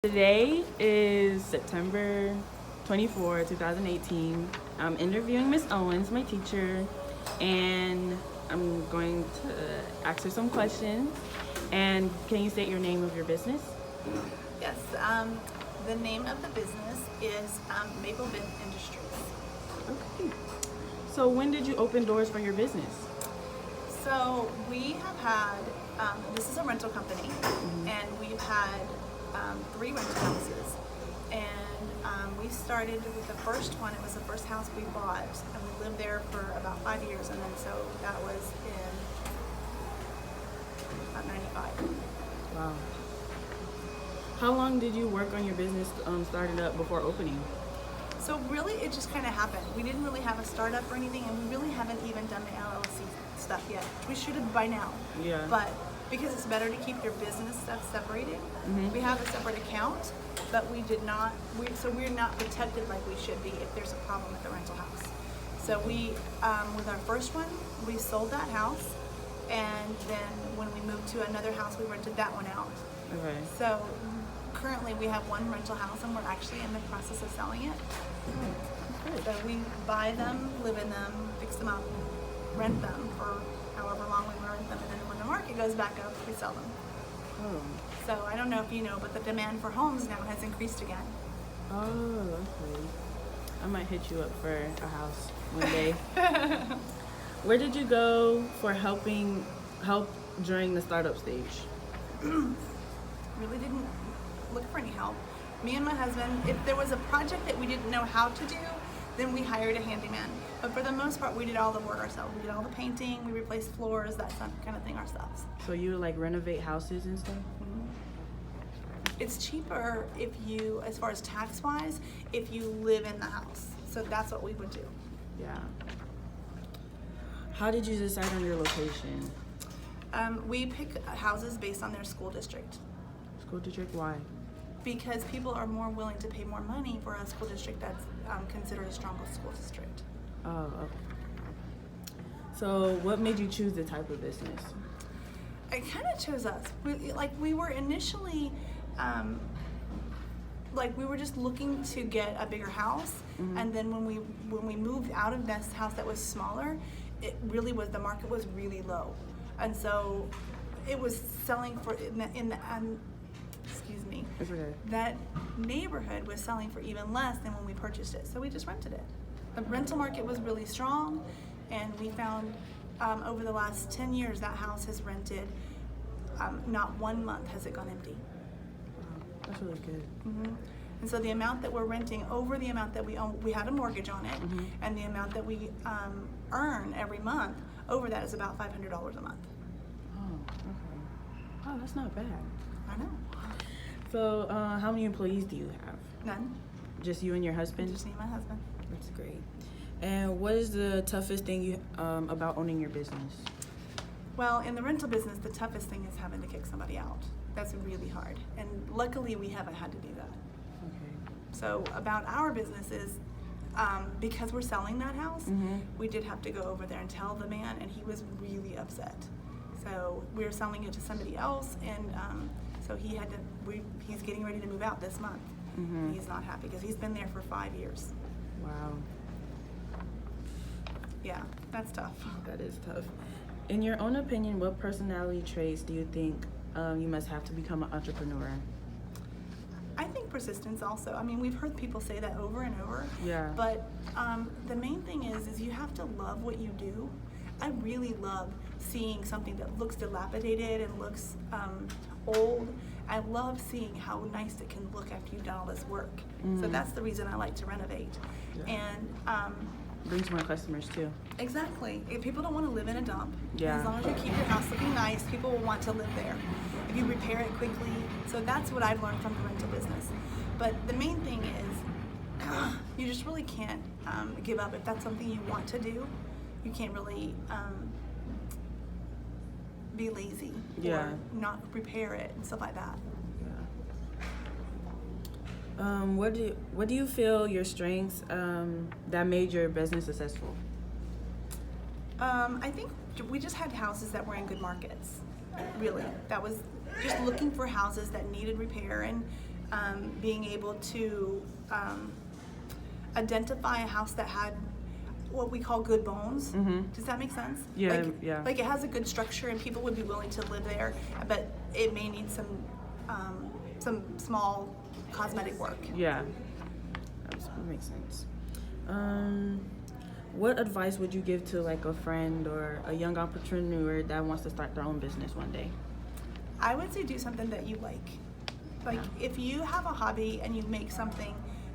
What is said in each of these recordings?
Today is September 24, 2018. I'm interviewing Ms. Owens, my teacher, and I'm going to ask her some questions. And can you state your name of your business? Yes, the name of the business is Maple Bin Industries. Okay. So when did you open doors for your business? So we have had, this is a rental company, and we've had 3 rental houses. And we started with the first one. It was the first house we bought, and we lived there for about 5 years. And then so that was in about 95. Wow. How long did you work on your business started up before opening? So really, it just kind of happened. We didn't really have a startup or anything, and we really haven't even done the LLC stuff yet. We should have by now. Yeah. But because it's better to keep your business stuff separated, we have a separate account, but we did not. So we're not protected like we should be if there's a problem at the rental house. So we, with our first one, we sold that house, and then when we moved to another house, we rented that one out. Okay. So currently we have one rental house, and we're actually in the process of selling it. Good. So we buy them, live in them, fix them up, rent them for however long we rent them, and then when the market goes back up, we sell them. Oh. So I don't know if you know, but the demand for homes now has increased again. Oh, okay. I might hit you up for a house one day. Where did you go for help during the startup stage? Really didn't look for any help. Me and my husband, if there was a project that we didn't know how to do, then we hired a handyman. But for the most part, we did all the work ourselves. We did all the painting, we replaced floors, that kind of thing ourselves. So you like renovate houses and stuff? It's cheaper if you, as far as tax-wise, if you live in the house. So that's what we would do. Yeah. How did you decide on your location? We pick houses based on their school district, School district? Why? because people are more willing to pay more money for a school district that's considered a stronger school district. Oh, okay. So what made you choose the type of business? It kind of chose us. We were initially, we were just looking to get a bigger house, and then when we moved out of this house that was smaller, it really was, the market was really low, and so it was selling for excuse me. It's okay. That neighborhood was selling for even less than when we purchased it, so we just rented it. The rental market was really strong, and we found over the last 10 years that house has rented, not 1 month has it gone empty. Wow, that's really good. And so the amount that we're renting over the amount that we own, we had a mortgage on it, and the amount that we earn every month over that is about $500 a month. Oh, okay. Oh, that's not bad. I know. So how many employees do you have? None. Just you and your husband? Just me and my husband. That's great. And what is the toughest thing about owning your business? Well, in the rental business, the toughest thing is having to kick somebody out. That's really hard. And luckily, we haven't had to do that. Okay. So about our business is, because we're selling that house, we did have to go over there and tell the man, and he was really upset. So we were selling it to somebody else, and so he had to. He's getting ready to move out this month. He's not happy because he's been there for 5 years. Wow. Yeah, that's tough. That is tough. In your own opinion, what personality traits do you think you must have to become an entrepreneur? I think persistence also. I mean, we've heard people say that over and over. Yeah. But the main thing is you have to love what you do. I really love seeing something that looks dilapidated and looks old. I love seeing how nice it can look after you've done all this work. So that's the reason I like to renovate. Yeah. And Brings more customers too. exactly. If people don't want to live in a dump, Yeah. as long as you keep your house looking nice, people will want to live there. If you repair it quickly, so that's what I've learned from the rental business. But the main thing is, you just really can't give up. If that's something you want to do, you can't really be lazy or not repair it and stuff like that. What do you feel your strengths that made your business successful? I think we just had houses that were in good markets. Really, that was just looking for houses that needed repair, and being able to identify a house that had what we call good bones. Does that make sense? Yeah, like, yeah. Like it has a good structure and people would be willing to live there, but it may need some small cosmetic work. Yeah, that makes sense. What advice would you give to like a friend or a young entrepreneur that wants to start their own business one day? I would say do something that you like. Like if you have a hobby and you make something,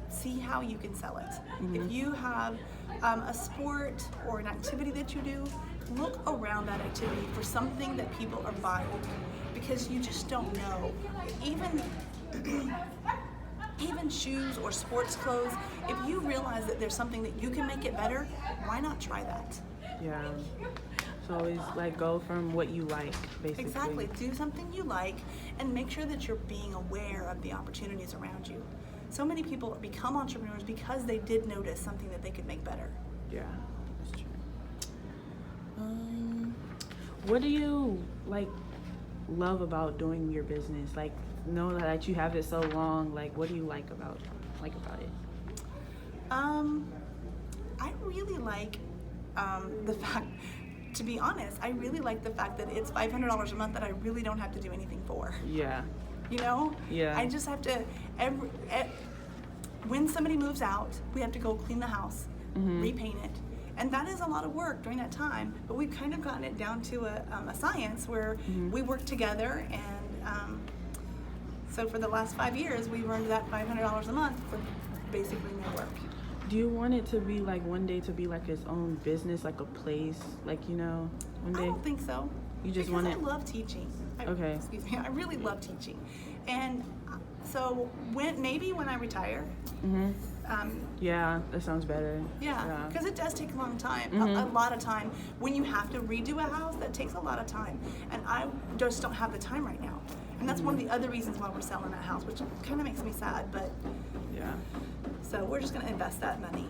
see how you can sell it. If you have a sport or an activity that you do, look around that activity for something that people are buying, because you just don't know. Even shoes or sports clothes, if you realize that there's something that you can make it better, why not try that? Yeah. So always like go from what you like, basically. Exactly. Do something you like and make sure that you're being aware of the opportunities around you. So many people become entrepreneurs because they did notice something that they could make better. Yeah, that's true. What do you like love about doing your business? Like, know that you have it so long. Like, what do you like about it? I really like the fact. To be honest, I really like the fact that it's $500 a month that I really don't have to do anything for. Yeah. You know? Yeah. I just have to, when somebody moves out, we have to go clean the house, repaint it. And that is a lot of work during that time, but we've kind of gotten it down to a science where we work together, and so for the last 5 years, we've earned that $500 a month for basically no work. Do you want it to be like one day to be like its own business, like a place, like, you know, one day? I don't think so. You just because want it? I love teaching. Okay. Excuse me. I really love teaching, and so when I retire. Yeah, that sounds better. Yeah, because it does take a long time, a lot of time. When you have to redo a house, that takes a lot of time, and I just don't have the time right now. And that's one of the other reasons why we're selling that house, which kind of makes me sad. But Yeah. so we're just going to invest that money.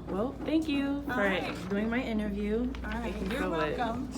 Well, thank you for right. doing my interview. All right, Thank you you're so much. welcome.